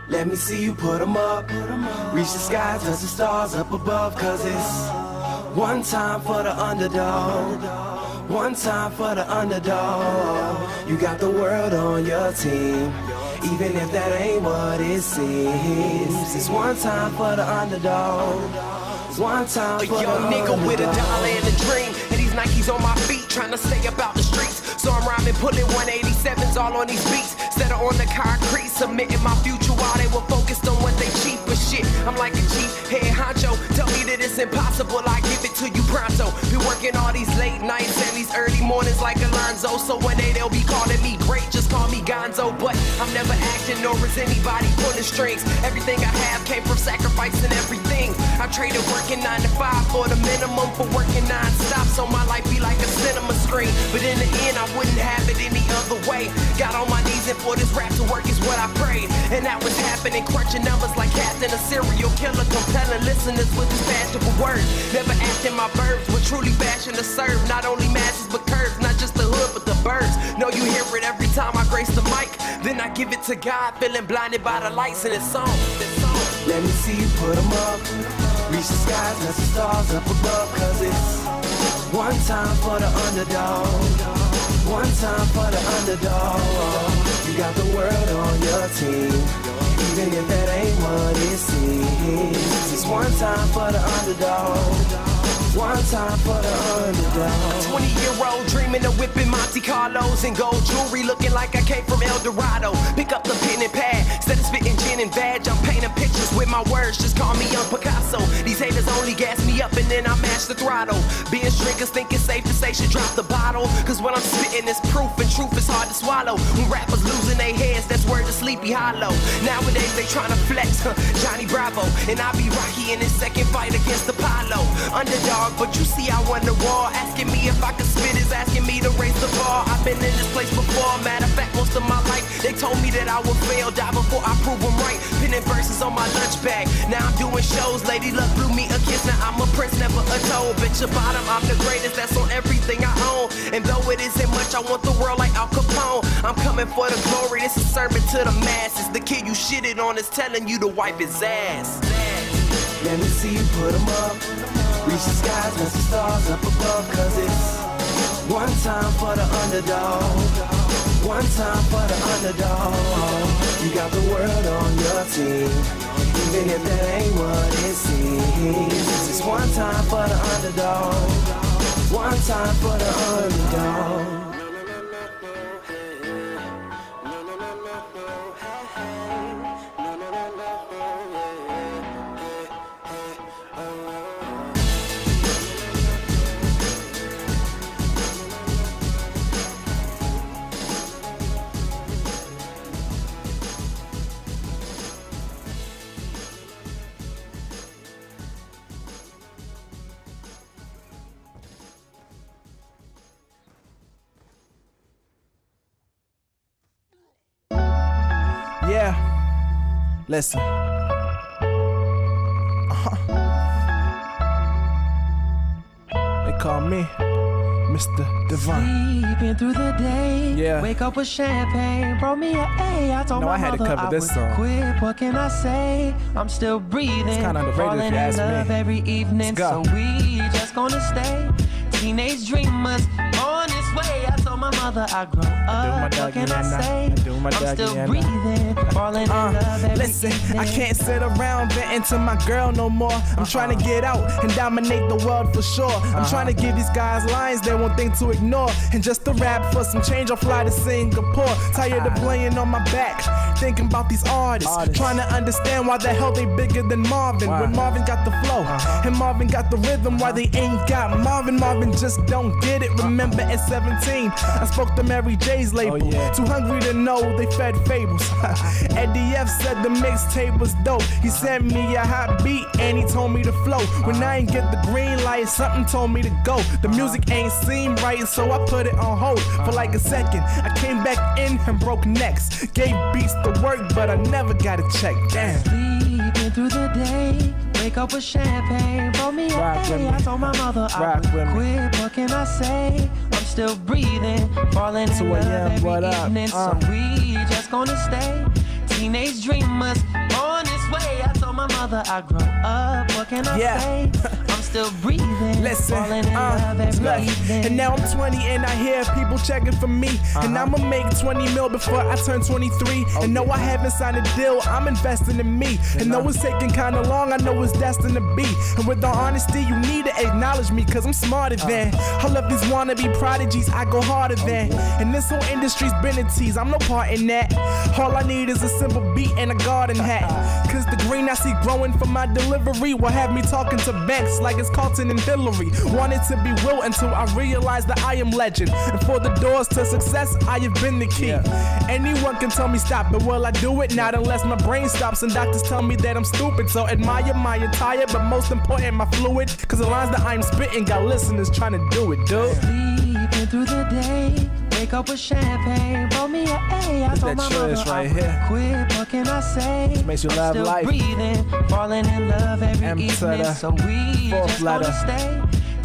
Let me see you put 'em up. Reach the sky, touch the stars up above. Cause it's one time for the underdog. One time for the underdog. You got the world on your team, even if that ain't what it seems. It's one time for the underdog. One time for the underdog. A young nigga with a dollar and a dream, and these Nikes on my feet, trying to stay about the streets. So I'm rhyming, pulling 187s all on these beats. Instead of on the concrete, submitting my future while they were focused on what they cheap. But shit, I'm like a cheap head honcho. Tell me that it's impossible, I give it to you pronto. Been working all these late nights and these early mornings like Alonzo. So one day they'll be calling me great, just call me Gonzo. But I'm never acting, nor is anybody pulling strings. Everything I have came from sacrificing everything. I traded working 9 to 5 for the minimum for working non-stop. So my life be like a cinema screen. But in the end, I wouldn't have it any other way. Got on my knees and for this rap to work is what I prayed. And that was happening, crunching numbers like Captain, a serial killer, compelling listeners with these fashionable words. Never acting my verbs, but truly bashing to serve. Not only masses but curves, not just the hood but the birds. Know you hear it every time I grace the mic. Then I give it to God, feeling blinded by the lights in this song. Let me see you put 'em up. Reach the skies, touch the stars up above. Cause it's one time for the underdog. One time for the underdog. You got the world on your team, even if that ain't what it seems. It's one time for the underdog. One time for the underdog. 20-year-old dreaming of whipping Monte Carlos and gold jewelry, looking like I came from El Dorado. Pick up the pen and pad, instead of spitting gin and vag, I'm painting pictures with my words, just call me Young Picasso. These haters only gas me up and then I mash the throttle. Being strickers think it's safe to say should drop the bottle. Cause what I'm spitting is proof, and truth is hard to swallow. When rappers losing their heads, that's word to Sleepy Hollow. Nowadays they tryna flex, Johnny Bravo. And I be Rocky in his second fight against Apollo. Underdog, but you see I won the war. Asking me if I could spit is asking me to raise the bar. I've been in this place before, matter of fact most of my life. They told me that I would fail, die before I prove them right. Pinning verses on my lunch bag, now I'm doing shows. Lady Luck blew me a kiss, now I'm a prince, never a toad. Bitch your bottom, I'm the greatest, that's on everything I own. And though it isn't much, I want the world like Al Capone. I'm coming for the glory, this is serving to the masses. The kid you shitted on is telling you to wipe his ass. Let me see you put 'em up. Reach the skies, touch the stars up above. Cause it's one time for the underdog. One time for the underdog. You got the world on your team, even if that ain't what it seems. It's one time for the underdog. One time for the underdog. Yeah, listen. They call me Mr. Divine. Sleeping through the day, yeah. Wake up with champagne, brought me an A. I told my I had to mother cover I this would song. quit. What can I say? I'm still breathing, It's kinda underrated falling if you in ask love me. every evening. So we just gonna stay teenage dreamers on this way. I told my mother I grow up. What can I say? I'm still breathing, falling in love every listen, evening. I can't sit around venting to my girl no more. I'm trying to get out and dominate the world for sure. I'm trying to give these guys lines they won't think to ignore. And just to rap for some change, I'll fly to Singapore. Tired of laying on my back, thinking about these artists. Trying to understand why the hell they bigger than Marvin. When Marvin got the flow and Marvin got the rhythm, why they ain't got Marvin. Marvin just don't get it. Remember at 17, I spoke to Mary J's label. Too hungry to know they fed fables. Eddie F said the mixtape was dope. He sent me a hot beat and he told me to flow. When I ain't get the green light, something told me to go. The music ain't seem right, so I put it on hold for like a second. I came back in and broke necks. Gave beats to work, but I never got a check. Damn. Sleeping through the day, wake up with champagne, brought me a A. I told my mother I would quit. What can I say? I'm still breathing, falling in love every evening. So we just gonna stay Teenage dreamers on its way. I told my mother I grow up. What can I say? I'm still breathing. Listen, falling in love every evening. And now I'm 20 and I hear people checking for me. And I'ma make 20 mil before I turn 23. And no, I haven't signed a deal, I'm investing in me. And though it's taking kinda long, I know it's destined to be. And with all honesty, you need to acknowledge me, cause I'm smarter than all of these wannabe prodigies, I go harder than. And this whole industry's been a tease, I'm no part in that. All I need is a simple beat and a garden hat. Cause the green I see growing from my delivery will have me talking to banks like it's Carlton and Hillary. Wanted to be Will until I realized that I am legend. And for the doors to success, I have been the key. Anyone can tell me stop, but will I do it? Not unless my brain stops and doctors tell me that I'm stupid. So admire my attire, but most important my fluid. Cause the lines that I'm spitting got listeners trying to do it, dude. Sleeping through the day, wake up with champagne, roll me a A. I told my mother right I here. quit, what can I say? Makes you I'm love still life. breathing, falling in love every M to evening. the So we fourth just letter. gonna stay.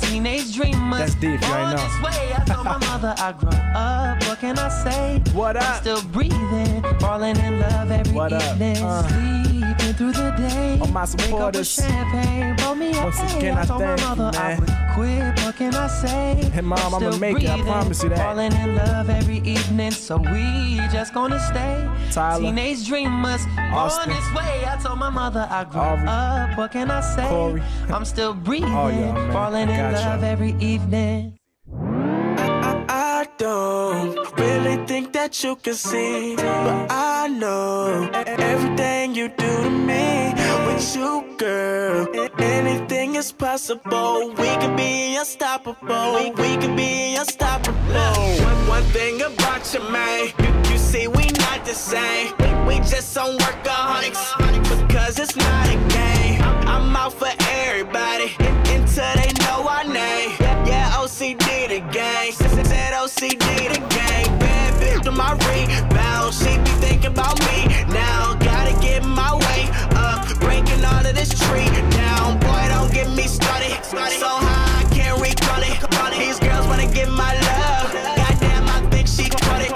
Teenage dreamers That's deep, you on ain't know. its way. I told my mother I grow up, what can I say? What up? I'm still breathing, falling in love every What up? evening. Sleeping through the day, All my wake up with supporters. champagne, roll me a Once A. again, I told my thank you, mother I man. would quit, what can I say? Hey, Mom, I'm I'ma still make it, I breathing, promise you that. Falling in love every evening, so we just gonna stay. Tyler, Teenage dreamers Austin, on its way. I told my mother I grew Ari, up. What can I say? Corey. I'm still breathing, Oh, yeah, man. falling in Gotcha. love every evening. I don't really think that you can see, but I know everything you do to me. With you, girl, anything is possible. We can be unstoppable. We can be unstoppable. One thing about you, man, you see we not the same. We just don't workaholics, because it's not a game. I'm out for everybody until they know our name. Yeah, OCD the gang. Said OCD the gang. Bad bitch to my rebound. She be thinking about me now. Gotta get my way up, breaking all of this tree down. Boy, don't get me started. So high I can't recall it. These girls wanna give my love. Goddamn, I think she caught it.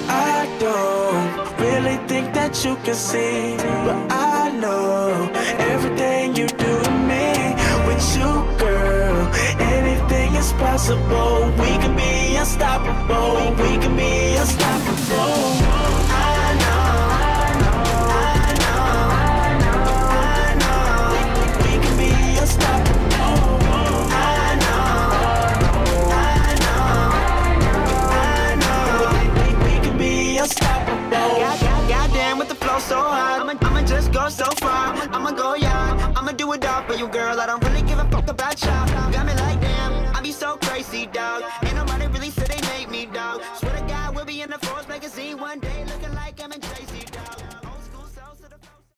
I don't really think that you can see, but I know everything you do to me. With you, girl, anything is possible. We can be unstoppable. We can be unstoppable. I know, we can be unstoppable. I know, we can be unstoppable. Goddamn, with the flow so hard, I'ma just go so far. I'ma go young, I'ma do it all for you, girl. I don't really give a fuck about y'all. Got me like damn, I be so crazy, dog. Ain't nobody really said they made me, dog. Swear to God, we'll be in the Forbes magazine one day, looking like I'm in Tracy.